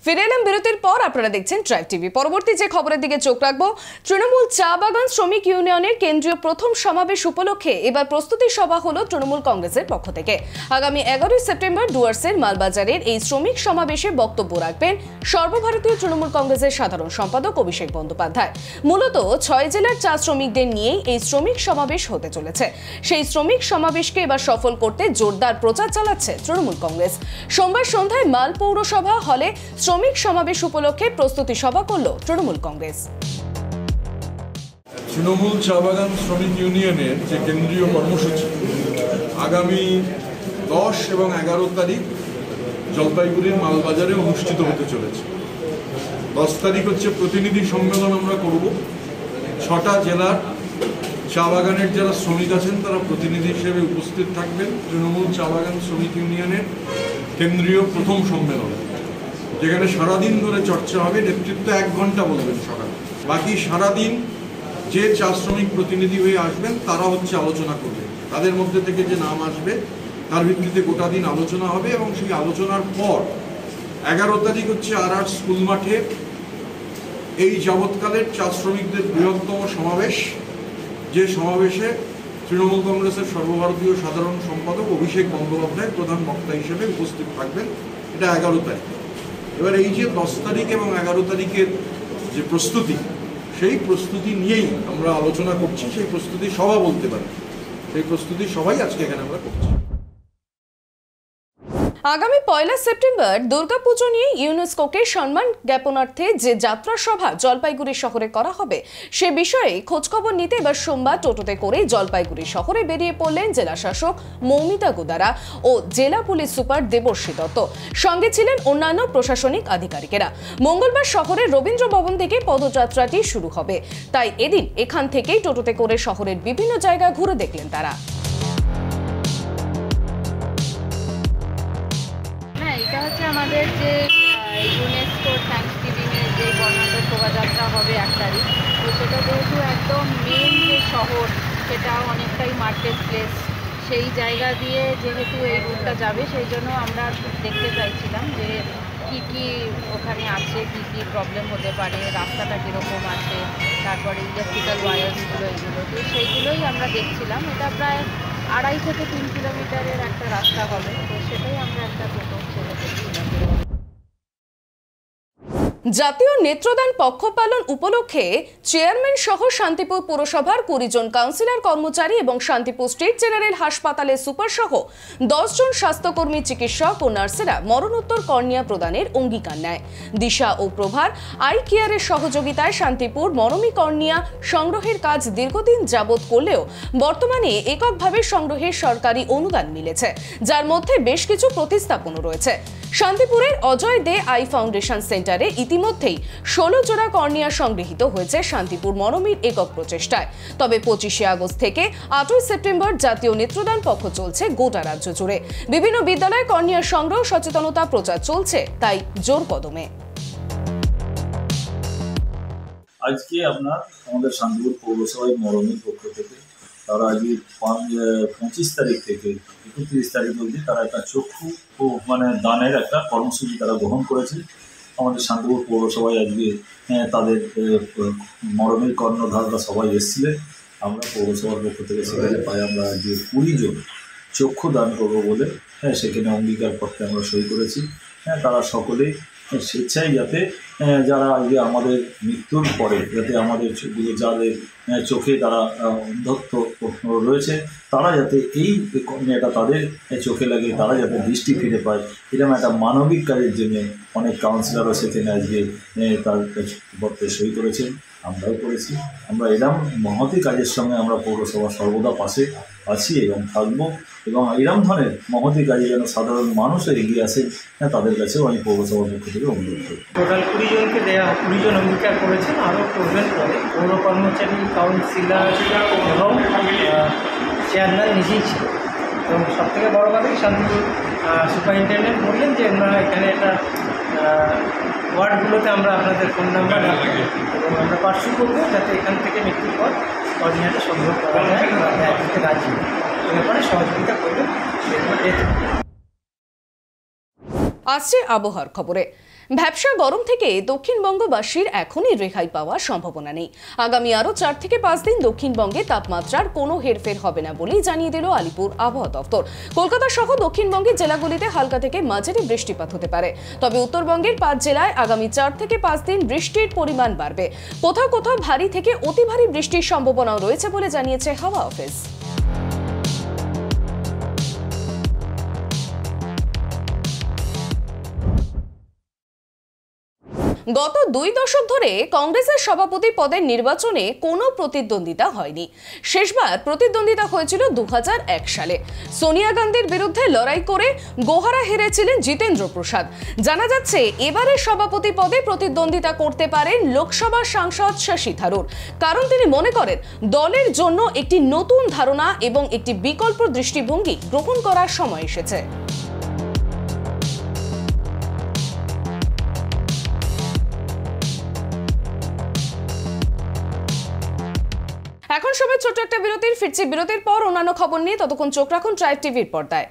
ফিরে এলাম বিরতির পর। আপনারা দেখছেন ট্রাইব টিভি। পরবর্তী যে খবরের দিকে চোখ রাখবো, তৃণমূল চা বাগান শ্রমিক ইউনিয়নের কেন্দ্রীয় প্রথম সমাবেশ উপলক্ষে এবার প্রস্তুতি সভা হলো তৃণমূল কংগ্রেসের পক্ষ থেকে। আগামী 11 সেপ্টেম্বর ডুয়ার্সের মালবাজারের এই শ্রমিক সমাবেশে বক্তব্য রাখবেন সর্বভারতীয় তৃণমূল কংগ্রেসের সাধারণ সম্পাদক অভিষেক বন্দ্যোপাধ্যায়। মূলত 6 জেলার চা শ্রমিকদের নিয়েই এই শ্রমিক সমাবেশ হতে চলেছে। সেই শ্রমিক সমাবেশকে এবার সফল করতে জোরদার প্রচার চালাচ্ছে তৃণমূল কংগ্রেস। সোমবার সন্ধ্যায় মাল পৌরসভা হলে শ্রমিক সমাবেশ উপলক্ষে প্রস্তুতি সভা করল তৃণমূল কংগ্রেস। তৃণমূল চা বাগান শ্রমিক ইউনিয়নের যে কেন্দ্রীয় কর্মসূচি আগামী 10 এবং 11 তারিখ জলপাইগুড়ির মালবাজারে অনুষ্ঠিত হতে চলেছে। 10 তারিখ হচ্ছে প্রতিনিধি সম্মেলন আমরা করব। 6টা জেলার চা বাগানের যারা শ্রমিক আছেন তারা প্রতিনিধি হিসেবে উপস্থিত থাকবেন তৃণমূল চা বাগান শ্রমিক ইউনিয়নের কেন্দ্রীয় প্রথম সম্মেলন, যেখানে সারাদিন ধরে চর্চা হবে। নেতৃত্ব 1 ঘন্টা বলবেন সকালে, বাকি সারাদিন যে চা শ্রমিক প্রতিনিধি হয়ে আসবেন তারা হচ্ছে আলোচনা করবেন। তাদের মধ্যে থেকে যে নাম আসবে তার ভিত্তিতে গোটা দিন আলোচনা হবে এবং সেই আলোচনার পর 11 তারিখ হচ্ছে আর স্কুল মাঠে এই যাবৎকালের চা শ্রমিকদের বৃহত্তম সমাবেশ, যে সমাবেশে তৃণমূল কংগ্রেসের সর্বভারতীয় সাধারণ সম্পাদক অভিষেক বন্দ্যোপাধ্যায় প্রধান বক্তা হিসেবে উপস্থিত থাকবেন। এটা 11 তারিখ। এবার এই যে 10 তারিখ এবং 11 তারিখের যে প্রস্তুতি, সেই প্রস্তুতি নিয়েই আমরা আলোচনা করছি। সেই প্রস্তুতি সভা বলতে পারি, সেই প্রস্তুতি সবাই আজকে এখানে আমরা করছি। আগামী 1 সেপ্টেম্বর দুর্গাপুজো নিয়ে ইউনেস্কোকে সম্মান জ্ঞাপনার্থে যে যাত্রা সভা জলপাইগুড়ি শহরে করা হবে সে বিষয়ে খোঁজখবর নিতে এবার সোমবার টোটোতে করে জলপাইগুড়ি শহরে বেরিয়ে পড়লেন জেলা শাসক মৌমিতা গুদারা ও জেলা পুলিশ সুপার দেবর্ষী দত্ত। সঙ্গে ছিলেন অন্যান্য প্রশাসনিক আধিকারিকেরা। মঙ্গলবার শহরের রবীন্দ্র ভবন থেকে পদযাত্রাটি শুরু হবে, তাই এদিন এখান থেকেই টোটোতে করে শহরের বিভিন্ন জায়গা ঘুরে দেখলেন তারা। এটা হচ্ছে আমাদের যে ইউনেস্কো থ্যাঙ্কস গিভিংয়ের যে বর্ণাঢ্য শোভাযাত্রা হবে 1 তারিখ, তো সেটা যেহেতু একদম মেন যে শহর সেটা অনেকটাই মার্কেট প্লেস, সেই জায়গা দিয়ে যেহেতু এই রুটটা যাবে সেই জন্য আমরা দেখতে চাইছিলাম যে কি ওখানে আছে, কি প্রবলেম হতে পারে, রাস্তাটা কীরকম আছে, তারপরে ইলেকট্রিক্যাল ওয়্যারসগুলো এগুলো, তো সেইগুলোই আমরা দেখছিলাম। এটা প্রায় 2.5 থেকে 3 কিলোমিটারের একটা রাস্তা হবে, তো সেটাই আমরা একটা টোটো ছেড়ে দেখছিলাম। জাতীয় নেত্রদান পক্ষ পালন উপলক্ষে চেয়ারম্যান সহ শান্তিপুর পুরসভার 20 জন কাউন্সিলর কর্মচারী এবং শান্তিপুর স্টেট জেনারেল হাসপাতালের সুপার সহ 10 জন স্বাস্থ্যকর্মী, চিকিৎসক ও নার্সেরা মরণোত্তর কর্নিয়া প্রদানের অঙ্গীকার নেয়। দিশা ও প্রভার আই কেয়ারের সহযোগিতায় শান্তিপুর মরমী কর্নিয়া সংগ্রহের কাজ দীর্ঘদিন যাবৎ করলেও বর্তমানে এককভাবে সংগ্রহের সরকারি অনুদান মিলেছে, যার মধ্যে বেশ কিছু প্রতিস্থাপনও রয়েছে। শান্তিপুরের অজয় দে আই ফাউন্ডেশন সেন্টারে ইতিমধ্যেই 16 জোড়া কর্নিয়া সংগৃহীত হয়েছে শান্তিপুর মরমীর একক প্রচেষ্টায়। তবে 25 আগস্ট থেকে 8 সেপ্টেম্বর জাতীয় নেত্রদান পক্ষ চলছে গোটা রাজ্য জুড়ে। বিভিন্ন বিদ্যালয়ে কর্নিয়া সংগ্রহ সচেতনতা প্রচার চলছে, তাই জোর কদমে। আজকে আমাদের শান্তিপুর পৌরসভায় মরমীর পক্ষ থেকে তারা আজকে 25 তারিখ থেকে 31 তারিখ অবধি তারা একটা চক্ষু ও দানের একটা কর্মসূচি তারা গ্রহণ করেছে। আমাদের শান্তিপুর পৌরসভায় আজকে তাদের মরমীর কর্ণধাররা সবাই এসেছিলেন। আমরা পৌরসভার পক্ষ থেকে সেখানে পাই আমরা আজকে 20 জন চক্ষু দান করবো বলে সেখানে অঙ্গীকারপত্রে আমরা সই করেছি। তারা সকলেই স্বেচ্ছায় যাতে যারা আজকে আমাদের মৃত্যুর পরে যাতে আমাদের যাদের চোখে তারা অন্ধত্ব রয়েছে তারা যাতে এই এটা তাদের চোখে লাগে, তারা যাতে দৃষ্টি ফিরে পায়, এরকম একটা মানবিক কাজের জন্য অনেক কাউন্সিলরও সেখানে আজকে তার পত্রে সই করেছেন, আমরাও করেছি। আমরা এরকম মহতি কাজের সঙ্গে আমরা পৌরসভা সর্বদা পাশে আছি এবং থাকবো, এবং এরকম ধরনের মহতি কাজে যেন সাধারণ মানুষও এগিয়ে আসেন তাদের কাছেও আমি পৌরসভার পক্ষ থেকে অনুরোধ করি। টোটাল 20 জনকে দেওয়া, 20 জন অঙ্গীকার করেছেন, আরও করবেন পরে। পৌর কর্মচারী, কাউন্সিলর এবং চেয়ারম্যান নিজেই ছিল। এবং সবথেকে বড় কথা শান্তিপুর সুপারিনটেন্ডেন্ট বললেন যে আমরা এখানে একটা ওয়ার্ডগুলোতে আমরা আপনাদের ফোন নাম্বার রাখবো এবং আমরা পার্সু করবো যাতে এখান থেকে মৃত্যুর পর কর্নিয়াটা সংগ্রহ করা যায়, দিতে রাজি ব্যাপারে সহযোগিতা করবেন। আসছে আবহাওয়ার খবরে। ব্যবসা গরম থেকে দক্ষিণবঙ্গবাসীর এখনই রেহাই পাওয়ার সম্ভাবনা নেই। আগামী আরও 4 থেকে 5 দিন দক্ষিণবঙ্গে তাপমাত্রার কোনো হেরফের হবে না বলেই জানিয়ে দিল আলিপুর আবহাওয়া দপ্তর। কলকাতা সহ দক্ষিণবঙ্গের জেলাগুলিতে হালকা থেকে মাঝারি বৃষ্টিপাত হতে পারে, তবে উত্তরবঙ্গের 5 জেলায় আগামী 4 থেকে 5 দিন বৃষ্টির পরিমাণ বাড়বে। কোথাও কোথাও ভারী থেকে অতি ভারী বৃষ্টির সম্ভাবনাও রয়েছে বলে জানিয়েছে হাওয়া অফিস। গত 2 দশক ধরে কংগ্রেসের সভাপতি পদের নির্বাচনে কোনো প্রতিদ্বন্দ্বিতা হয়নি। শেষবার প্রতিদ্বন্দ্বিতা হয়েছিল 2001 সালে। সোনিয়া গান্ধীর বিরুদ্ধে লড়াই করে গোহারা হেরেছিলেন জিতেন্দ্র প্রসাদ। জানা যাচ্ছে এবারের সভাপতি পদে প্রতিদ্বন্দ্বিতা করতে পারেন লোকসভা সাংসদ শশী থারুর, কারণ তিনি মনে করেন দলের জন্য একটি নতুন ধারণা এবং একটি বিকল্প দৃষ্টিভঙ্গি গ্রহণ করার সময় এসেছে। এখন সময় ছোট্ট একটা বিরতির। ফিরছি বিরতির পর অন্যান্য খবর নিয়ে। ততক্ষণ চোখ রাখুন ট্রাইব টিভির পর্দায়।